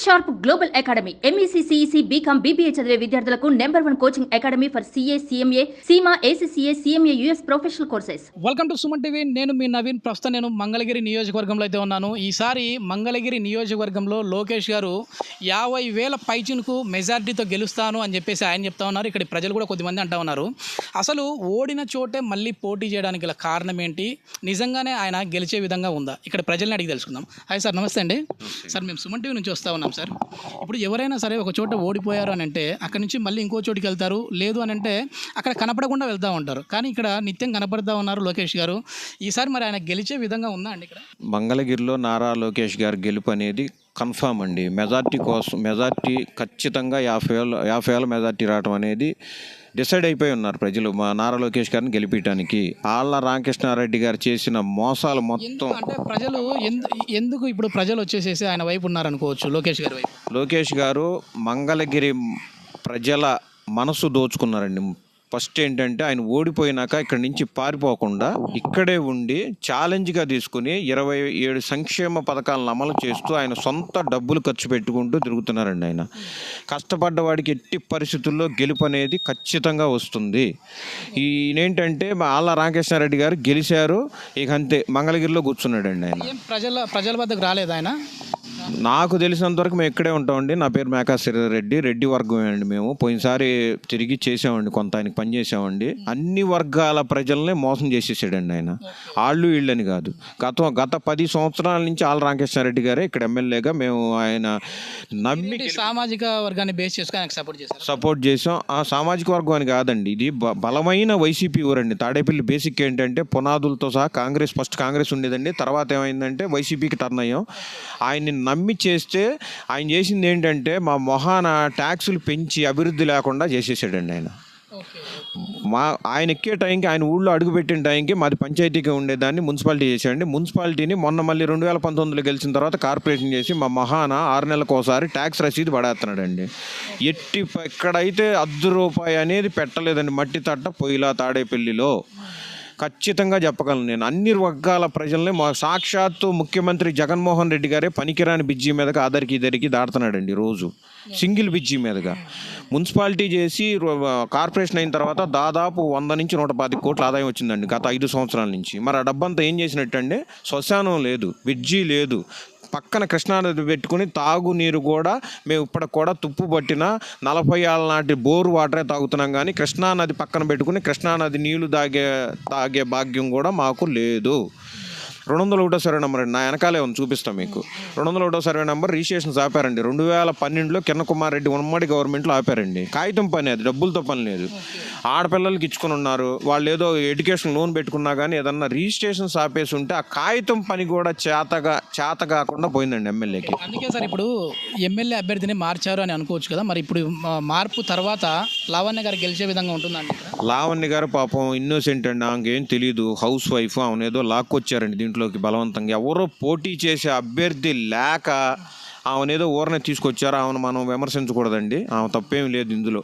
Sharp global academy MEC CEC BCom BBA చదివే విద్యార్థులకు #1 coaching academy for CA CMA CIMA ACCA CMA US professional courses. Welcome to Suman TV. నేను మీ నవీన్. ప్రస్తుతం నేను మంగళగిరి నియోజకవర్గంలో అయితే ఉన్నాను. ఈసారి మంగళగిరి నియోజకవర్గంలో లోకేష్ గారు 50,000 పైచినుకు మెజార్టీతో గెలుస్తాను అని చెప్పేసి ఆయన చెప్తా ఉన్నారు. ఇక్కడ ప్రజలు కూడా కొద్దిమంది అంటూ ఉన్నారు. అసలు ఓడిన చోటే మళ్ళీ పోటీ చేయడానికి గల కారణం ఏంటి? నిజంగానే ఆయన గెలిచే విధంగా ఉందా? ఇక్కడ ప్రజల్ని అడిగి తెలుసుకుందాం. హాయ్ సార్, నమస్తే అండి. సార్, మేము సుమన్ టీవీ నుంచి వస్తూ ఉన్నాం సార్. ఇప్పుడు ఎవరైనా సరే ఒక చోట ఓడిపోయారు అని అంటే అక్కడ నుంచి మళ్ళీ ఇంకో చోటుకి వెళ్తారు. లేదు అని అంటే అక్కడ కనపడకుండా వెళ్తూ ఉంటారు. కానీ ఇక్కడ నిత్యం కనపడుతూ ఉన్నారు లోకేష్ గారు. ఈసారి మరి ఆయన గెలిచే విధంగా ఉందా అండి? ఇక్కడ మంగళగిరిలో నారా లోకేష్ గారి గెలుపు అనేది కన్ఫామ్ అండి. మెజార్టీ ఖచ్చితంగా 50,000 మెజార్టీ రావడం అనేది డిసైడ్ అయిపోయి ఉన్నారు ప్రజలు మా నారా లోకేష్ గారిని గెలిపించడానికి. ఆళ్ళ రామకృష్ణారెడ్డి గారు చేసిన మోసాలు మొత్తం అంటే ప్రజలు ఎందుకు ఇప్పుడు ప్రజలు వచ్చేసేసి ఆయన వైపు ఉన్నారనుకోవచ్చు, లోకేష్ గారి వైపు. లోకేష్ గారు మంగళగిరి ప్రజల మనసు దోచుకున్నారండి. ఫస్ట్ ఏంటంటే ఆయన ఓడిపోయినాక ఇక్కడి నుంచి పారిపోకుండా ఇక్కడే ఉండి ఛాలెంజ్గా తీసుకుని 27 సంక్షేమ పథకాలను అమలు చేస్తూ ఆయన సొంత డబ్బులు ఖర్చు పెట్టుకుంటూ తిరుగుతున్నారండి. ఆయన కష్టపడ్డవాడికి ఎట్టి పరిస్థితుల్లో గెలుపు అనేది ఖచ్చితంగా వస్తుంది. ఈయనేంటంటే మా ఆళ్ళ రామకృష్ణారెడ్డి గారు గెలిచారు, ఇక అంతే మంగళగిరిలో కూర్చున్నాడండి. ఆయన ప్రజల వద్దకు రాలేదు ఆయన. నాకు తెలిసినంతవరకు మేము ఇక్కడే ఉంటామండి. నా పేరు మేకా శ్రీరెడ్డి, రెడ్డి వర్గమే అండి. మేము పోయినసారి తిరిగి చేసామండి, కొంత ఆయనకి పని చేసామండి. అన్ని వర్గాల ప్రజల్ని మోసం చేసేసాడండి ఆయన. వాళ్ళు వీళ్ళని కాదు. గత 10 సంవత్సరాల నుంచి ఆళ్ళ రామకృష్ణారెడ్డి గారే ఇక్కడ ఎమ్మెల్యేగా మేము ఆయన నమ్మి సామాజిక వర్గాన్ని బేస్ చేసుకొని సపోర్ట్ చేసాం. ఆ సామాజిక వర్గం అని కాదండి, ఇది బలమైన వైసీపీ ఊరండి. తాడేపల్లి బేసిక్ ఏంటంటే పునాదులతో సహా ఫస్ట్ కాంగ్రెస్ ఉండేదండి. తర్వాత ఏమైందంటే వైసీపీకి టర్న్ అయ్యాం. ఆయన్ని నమ్మి చేస్తే ఆయన చేసింది ఏంటంటే మా మొహాన ట్యాక్సులు పెంచి అభివృద్ధి లేకుండా చేసేసాడండి ఆయన. ఆయన ఎక్కే టైంకి, ఆయన ఊళ్ళో అడుగుపెట్టిన టైంకి మాది పంచాయతీగా ఉండేదాన్ని మున్సిపాలిటీ చేశాడండి. మున్సిపాలిటీని మొన్న మళ్ళీ 2019లో గెలిచిన తర్వాత కార్పొరేషన్ చేసి మా మహాన 6 నెలలకు ఒకసారి ట్యాక్స్ రసీదు పడేస్తున్నాడండి. ఎక్కడైతే ₹10 అనేది పెట్టలేదండి మట్టి తట్ట పొయ్యిలా తాడేపల్లిలో. ఖచ్చితంగా చెప్పగలను నేను. అన్ని వర్గాల ప్రజల్ని మా సాక్షాత్తు ముఖ్యమంత్రి జగన్మోహన్ రెడ్డి గారే పనికిరాని బిజ్జీ మీదగా ఆదరికి ఇద్దరికి దాడుతున్నాడండి రోజు, సింగిల్ బిజ్జీ మీదగా. మున్సిపాలిటీ చేసి కార్పొరేషన్ అయిన తర్వాత దాదాపు 100 నుంచి 110 కోట్ల ఆదాయం వచ్చిందండి గత 5 సంవత్సరాల నుంచి. మరి ఆ డబ్బంతా ఏం చేసినట్టండి? శ్మశానం లేదు, బిజ్జీ లేదు, పక్కన కృష్ణానది పెట్టుకుని తాగునీరు కూడా మేము ఇప్పటికి కూడా తుప్పు పట్టిన 40 ఏళ్ళ నాటి బోరు వాటరే తాగుతున్నాం. కానీ కృష్ణానది పక్కన పెట్టుకుని కృష్ణానది నీళ్లు తాగే భాగ్యం కూడా మాకు లేదు. 201 సర్వే నెంబర్ అండి, నా వెనకాలే ఉంది, చూపిస్తాం మీకు. 201 సర్వే నెంబర్ రిజిస్ట్రేషన్స్ ఆపారండి. 2012లో కిరణ్ కుమార్ రెడ్డి ఉమ్మడి గవర్నమెంట్లో ఆపారండి. కాగితం పని, అది డబ్బులతో పని లేదు. ఆడపిల్లలకి ఇచ్చుకొని ఉన్నారు. వాళ్ళు ఏదో ఎడ్యుకేషన్ లోన్ పెట్టుకున్నా కానీ ఏదన్నా రిజిస్ట్రేషన్స్ ఆపేసి ఉంటే ఆ కాగితం పని కూడా చేత కాకుండా పోయిందండి ఎమ్మెల్యేకి. అందుకే సార్ ఇప్పుడు ఎమ్మెల్యే అభ్యర్థిని మార్చారు అని అనుకోవచ్చు కదా. మరి ఇప్పుడు మార్పు తర్వాత లావణ్య గారు గెలిచే విధంగా ఉంటుందండి? లావణ్య గారు పాపం ఇన్నోసెంట్ అండి, ఆమెకేం తెలియదు. హౌస్ వైఫ్, ఆమెనేదో లాక్కొచ్చారండి దీంట్లోకి బలవంతంగా. ఎవరో పోటీ చేసే అభ్యర్థి లేక ఆమెనేదో ఊరనే తీసుకొచ్చారు. ఆమెను మనం విమర్శించకూడదండి, ఆమె తప్పేం లేదు ఇందులో.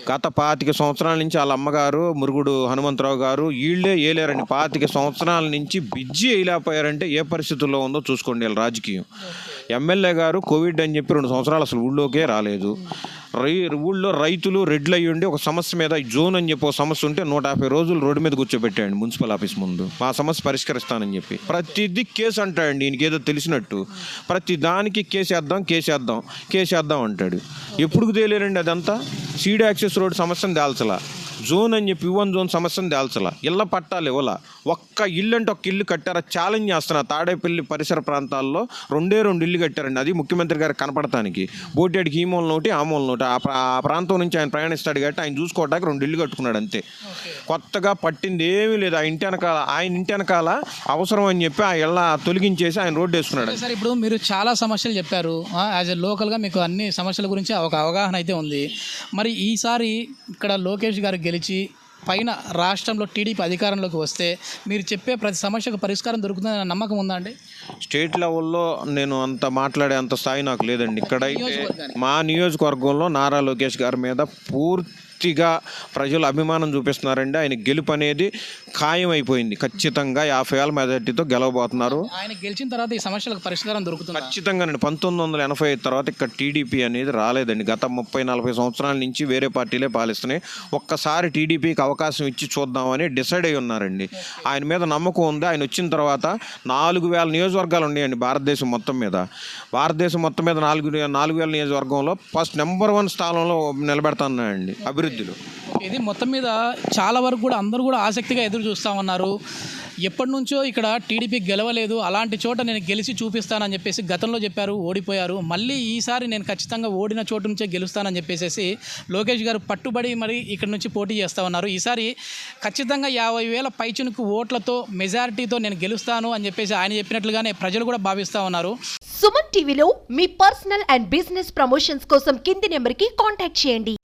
గత 25 సంవత్సరాల నుంచి వాళ్ళ అమ్మగారు మురుగుడు హనుమంతరావు గారు వీళ్ళే వేయలేరండి. 25 సంవత్సరాల నుంచి బిజ్జి వేయలేకపోయారంటే ఏ పరిస్థితుల్లో ఉందో చూసుకోండి వీళ్ళ రాజకీయం. ఎమ్మెల్యే గారు కోవిడ్ అని చెప్పి 2 సంవత్సరాలు అసలు ఊళ్ళోకే రాలేదు. ఊళ్ళో రైతులు రెడ్లు అయ్యి ఉండి ఒక సమస్య మీద జోన్ అని చెప్పి ఒక సమస్య ఉంటే 150 రోజులు రోడ్డు మీద కూర్చోబెట్టాడు మున్సిపల్ ఆఫీస్ ముందు. మా సమస్య పరిష్కరిస్తానని చెప్పి ప్రతిదీ కేసు అంటాడండి. ఈయనకి ఏదో తెలిసినట్టు ప్రతి దానికి కేసేద్దాం అంటాడు. ఎప్పుడు తేలేరండి అదంతా? సీడ్ యాక్సెస్ రోడ్ సమస్యను దాల్చలా, జోన్ అని చెప్పి యువన్ జోన్ సమస్యను దాల్చలా, ఇళ్ళ పట్టాలు ఇవ్వాల. ఒక్క ఇల్లు అంటే ఒక ఇల్లు కట్టారా? ఛాలెంజ్ చేస్తున్నా. తాడేపల్లి పరిసర ప్రాంతాల్లో 2 ఇల్లు కట్టారండి. అది ముఖ్యమంత్రి గారికి కనపడటానికి. బోటేడికి ఈ మూల నోటి ఆ మూల నోటి ఆ ప్రాంతం నుంచి ఆయన ప్రయాణిస్తాడు కాబట్టి ఆయన చూసుకోవడానికి 2 ఇల్లు కట్టుకున్నాడు అంతే. కొత్తగా పట్టింది ఏమీ లేదు. ఆయన ఇంటి వెనకాల అవసరం అని చెప్పి ఆ ఇళ్ళ తొలగించేసి ఆయన రోడ్డు వేసుకున్నాడు. సార్ ఇప్పుడు మీరు చాలా సమస్యలు చెప్పారు. యాజ్ ఎ లోకల్గా మీకు అన్ని సమస్యల గురించి ఒక అవగాహన అయితే ఉంది. మరి ఈసారి ఇక్కడ లోకేష్ గారు గెలిచి పైన రాష్ట్రంలో టీడీపీ అధికారంలోకి వస్తే మీరు చెప్పే ప్రతి సమస్యకు పరిష్కారం దొరుకుతుందనే నమ్మకం ఉందా అండి? స్టేట్ లెవెల్లో నేను అంత మాట్లాడే అంత స్థాయి నాకు లేదండి. ఇక్కడైతే మా నియోజకవర్గంలో నారా లోకేష్ గారి మీద పూర్తి పూర్తిగా ప్రజలు అభిమానం చూపిస్తున్నారండి. ఆయన గెలుపు అనేది ఖాయం అయిపోయింది. ఖచ్చితంగా 50,000 మెజార్టీతో గెలవబోతున్నారు. ఆయన గెలిచిన తర్వాత ఈ సమస్యలకు పరిష్కారం దొరుకుతుంది. ఖచ్చితంగానండి. 1985 తర్వాత ఇక్కడ టీడీపీ అనేది రాలేదండి. గత 30-40 సంవత్సరాల నుంచి వేరే పార్టీలే పాలిస్తున్నాయి. ఒక్కసారి టీడీపీకి అవకాశం ఇచ్చి చూద్దామని డిసైడ్ అయి ఉన్నారండి. ఆయన మీద నమ్మకం ఉంది. ఆయన వచ్చిన తర్వాత 4,000 నియోజకవర్గాలు ఉన్నాయండి భారతదేశం మొత్తం మీద. 4,000 నియోజకవర్గంలో ఫస్ట్ నెంబర్ 1 స్థానంలో నిలబెడతానండి అభివృద్ధిలో. ఇది మొత్తం మీద చాలా వరకు కూడా అందరూ కూడా ఆసక్తిగా ఎదురు చూస్తూ ఉన్నారు. ఎప్పటి నుంచో ఇక్కడ టీడీపీ గెలవలేదు, అలాంటి చోట నేను గెలిచి చూపిస్తానని చెప్పేసి గతంలో చెప్పారు, ఓడిపోయారు. మళ్ళీ ఈసారి నేను ఖచ్చితంగా ఓడిన చోటు నుంచే గెలుస్తానని చెప్పేసి లోకేష్ గారు పట్టుబడి మరి ఇక్కడ నుంచి పోటీ చేస్తూ ఉన్నారు. ఈసారి ఖచ్చితంగా 50,000 పైచునుకు ఓట్లతో మెజారిటీతో నేను గెలుస్తాను అని చెప్పేసి ఆయన చెప్పినట్లుగానే ప్రజలు కూడా భావిస్తూ ఉన్నారు. సుమన్ టీవీలో మీ పర్సనల్ అండ్ బిజినెస్ ప్రమోషన్స్ కోసం కింది నెంబర్కి కాంటాక్ట్ చేయండి.